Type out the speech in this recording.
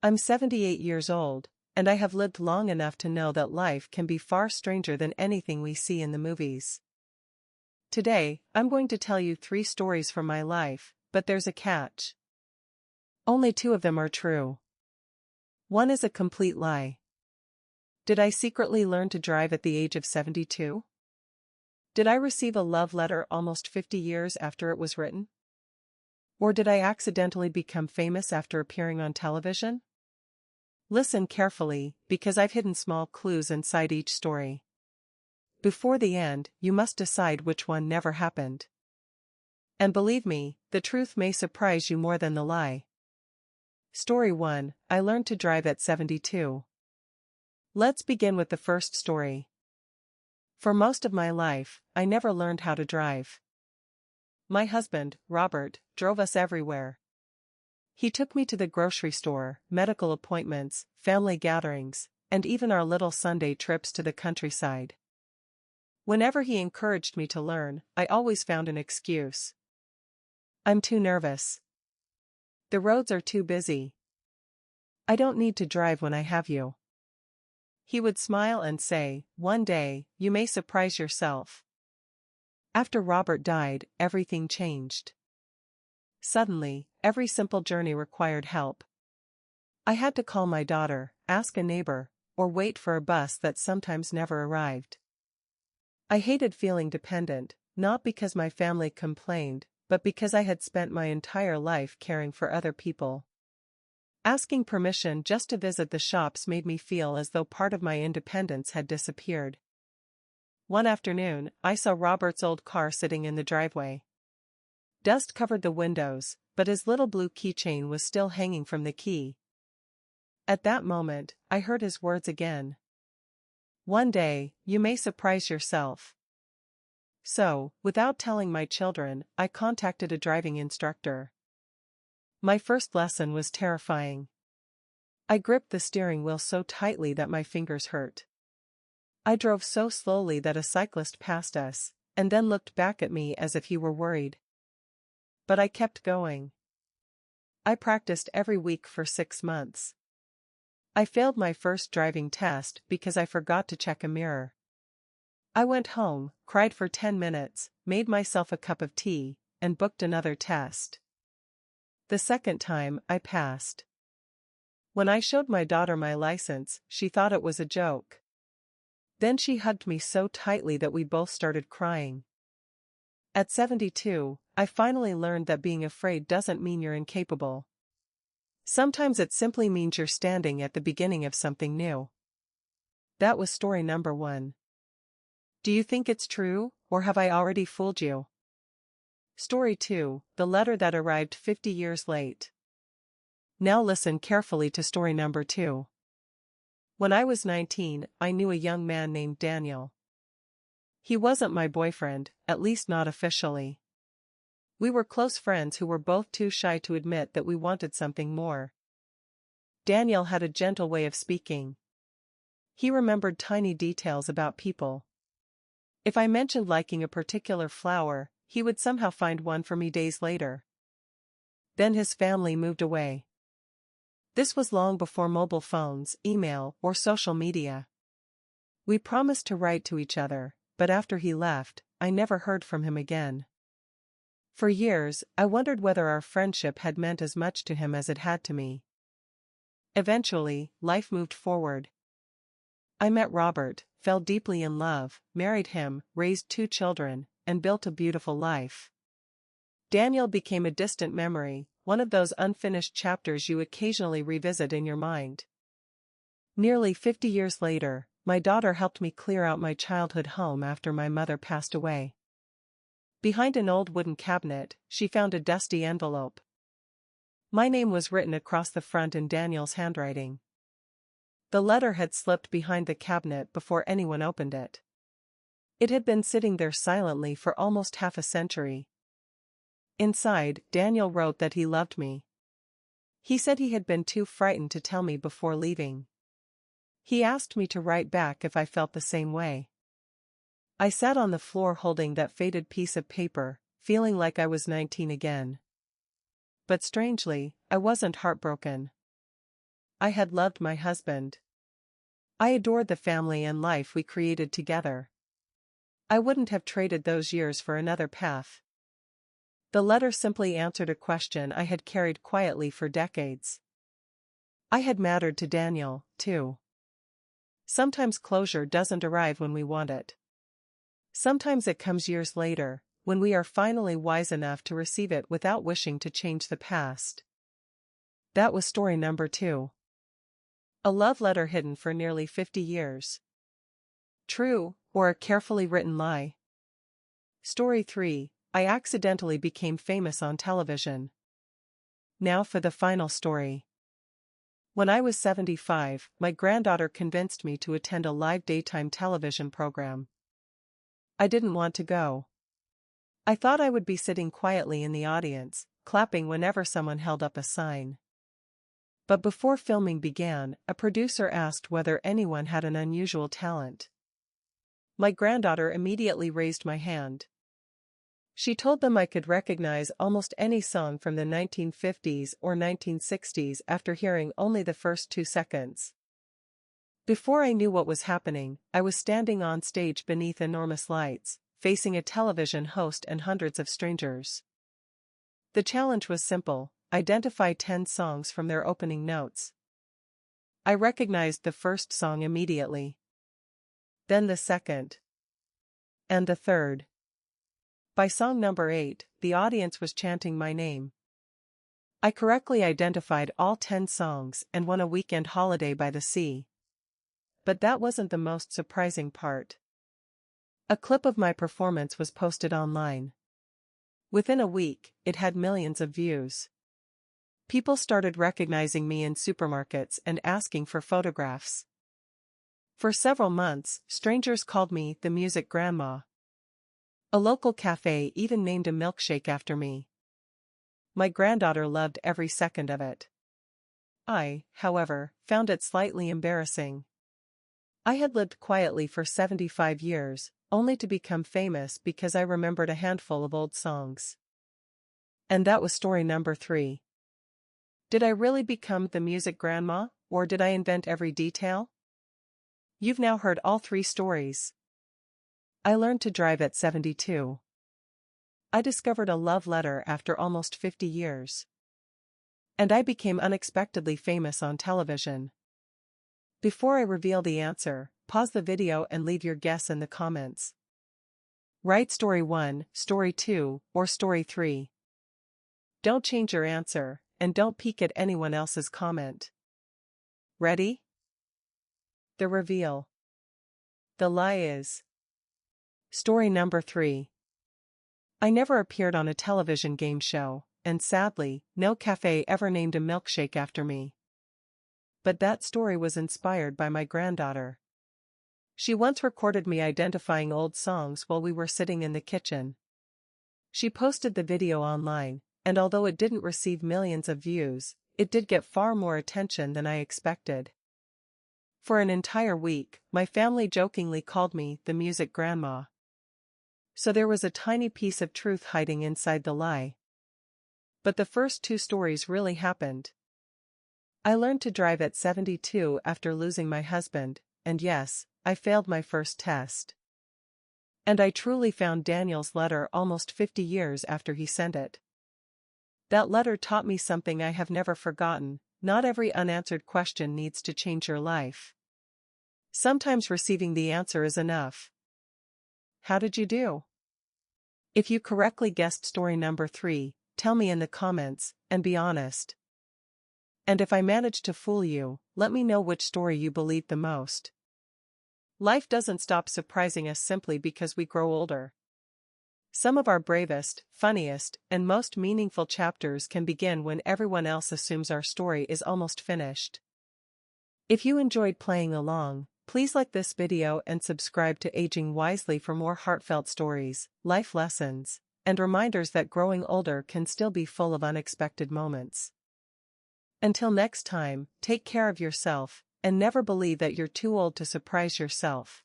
I'm 78 years old, and I have lived long enough to know that life can be far stranger than anything we see in the movies. Today, I'm going to tell you 3 stories from my life, but there's a catch. Only 2 of them are true. One is a complete lie. Did I secretly learn to drive at the age of 72? Did I receive a love letter almost 50 years after it was written? Or did I accidentally become famous after appearing on television? Listen carefully, because I've hidden small clues inside each story. Before the end, you must decide which one never happened. And believe me, the truth may surprise you more than the lie. Story 1, I learned to drive at 72. Let's begin with the first story. For most of my life, I never learned how to drive. My husband, Robert, drove us everywhere. He took me to the grocery store, medical appointments, family gatherings, and even our little Sunday trips to the countryside. Whenever he encouraged me to learn, I always found an excuse. I'm too nervous. The roads are too busy. I don't need to drive when I have you. He would smile and say, one day, you may surprise yourself. After Robert died, everything changed. Suddenly, every simple journey required help. I had to call my daughter, ask a neighbor, or wait for a bus that sometimes never arrived. I hated feeling dependent, not because my family complained, but because I had spent my entire life caring for other people. Asking permission just to visit the shops made me feel as though part of my independence had disappeared. One afternoon, I saw Robert's old car sitting in the driveway. Dust covered the windows, but his little blue keychain was still hanging from the key. At that moment, I heard his words again. One day, you may surprise yourself. So, without telling my children, I contacted a driving instructor. My first lesson was terrifying. I gripped the steering wheel so tightly that my fingers hurt. I drove so slowly that a cyclist passed us, and then looked back at me as if he were worried. But I kept going. I practiced every week for 6 months. I failed my first driving test because I forgot to check a mirror. I went home, cried for 10 minutes, made myself a cup of tea, and booked another test. The second time, I passed. When I showed my daughter my license, she thought it was a joke. Then she hugged me so tightly that we both started crying. At 72, I finally learned that being afraid doesn't mean you're incapable. Sometimes it simply means you're standing at the beginning of something new. That was story number 1. Do you think it's true, or have I already fooled you? Story 2, the letter that arrived 50 years late. Now listen carefully to story number 2. When I was 19, I knew a young man named Daniel. He wasn't my boyfriend, at least not officially. We were close friends who were both too shy to admit that we wanted something more. Daniel had a gentle way of speaking. He remembered tiny details about people. If I mentioned liking a particular flower, he would somehow find one for me days later. Then his family moved away. This was long before mobile phones, email, or social media. We promised to write to each other, but after he left, I never heard from him again. For years, I wondered whether our friendship had meant as much to him as it had to me. Eventually, life moved forward. I met Robert, fell deeply in love, married him, raised 2 children, and built a beautiful life. Daniel became a distant memory, one of those unfinished chapters you occasionally revisit in your mind. Nearly 50 years later, my daughter helped me clear out my childhood home after my mother passed away. Behind an old wooden cabinet, she found a dusty envelope. My name was written across the front in Daniel's handwriting. The letter had slipped behind the cabinet before anyone opened it. It had been sitting there silently for almost half a century. Inside, Daniel wrote that he loved me. He said he had been too frightened to tell me before leaving. He asked me to write back if I felt the same way. I sat on the floor holding that faded piece of paper, feeling like I was 19 again. But strangely, I wasn't heartbroken. I had loved my husband. I adored the family and life we created together. I wouldn't have traded those years for another path. The letter simply answered a question I had carried quietly for decades. I had mattered to Daniel, too. Sometimes closure doesn't arrive when we want it. Sometimes it comes years later, when we are finally wise enough to receive it without wishing to change the past. That was story number 2. A love letter hidden for nearly 50 years. True, or a carefully written lie? Story 3. I accidentally became famous on television. Now for the final story. When I was 75, my granddaughter convinced me to attend a live daytime television program. I didn't want to go. I thought I would be sitting quietly in the audience, clapping whenever someone held up a sign. But before filming began, a producer asked whether anyone had an unusual talent. My granddaughter immediately raised my hand. She told them I could recognize almost any song from the 1950s or 1960s after hearing only the first 2 seconds. Before I knew what was happening, I was standing on stage beneath enormous lights, facing a television host and hundreds of strangers. The challenge was simple: identify 10 songs from their opening notes. I recognized the first song immediately. Then the second. And the third. By song number 8, the audience was chanting my name. I correctly identified all 10 songs and won a weekend holiday by the sea. But that wasn't the most surprising part. A clip of my performance was posted online. Within a week, it had millions of views. People started recognizing me in supermarkets and asking for photographs. For several months, strangers called me the music grandma. A local cafe even named a milkshake after me. My granddaughter loved every second of it. I, however, found it slightly embarrassing. I had lived quietly for 75 years, only to become famous because I remembered a handful of old songs. And that was story number 3. Did I really become the music grandma, or did I invent every detail? You've now heard all 3 stories. I learned to drive at 72. I discovered a love letter after almost 50 years. And I became unexpectedly famous on television. Before I reveal the answer, pause the video and leave your guess in the comments. Write story 1, story 2, or story 3. Don't change your answer, and don't peek at anyone else's comment. Ready? The reveal. The lie is story number 3. I never appeared on a television game show, and sadly, no cafe ever named a milkshake after me. But that story was inspired by my granddaughter. She once recorded me identifying old songs while we were sitting in the kitchen. She posted the video online, and although it didn't receive millions of views, it did get far more attention than I expected. For an entire week, my family jokingly called me the music grandma. So there was a tiny piece of truth hiding inside the lie. But the first 2 stories really happened. I learned to drive at 72 after losing my husband, and yes, I failed my first test. And I truly found Daniel's letter almost 50 years after he sent it. That letter taught me something I have never forgotten: not every unanswered question needs to change your life. Sometimes receiving the answer is enough. How did you do? If you correctly guessed story number 3, tell me in the comments, and be honest. And if I managed to fool you, let me know which story you believed the most. Life doesn't stop surprising us simply because we grow older. Some of our bravest, funniest, and most meaningful chapters can begin when everyone else assumes our story is almost finished. If you enjoyed playing along, please like this video and subscribe to Aging Wisely for more heartfelt stories, life lessons, and reminders that growing older can still be full of unexpected moments. Until next time, take care of yourself, and never believe that you're too old to surprise yourself.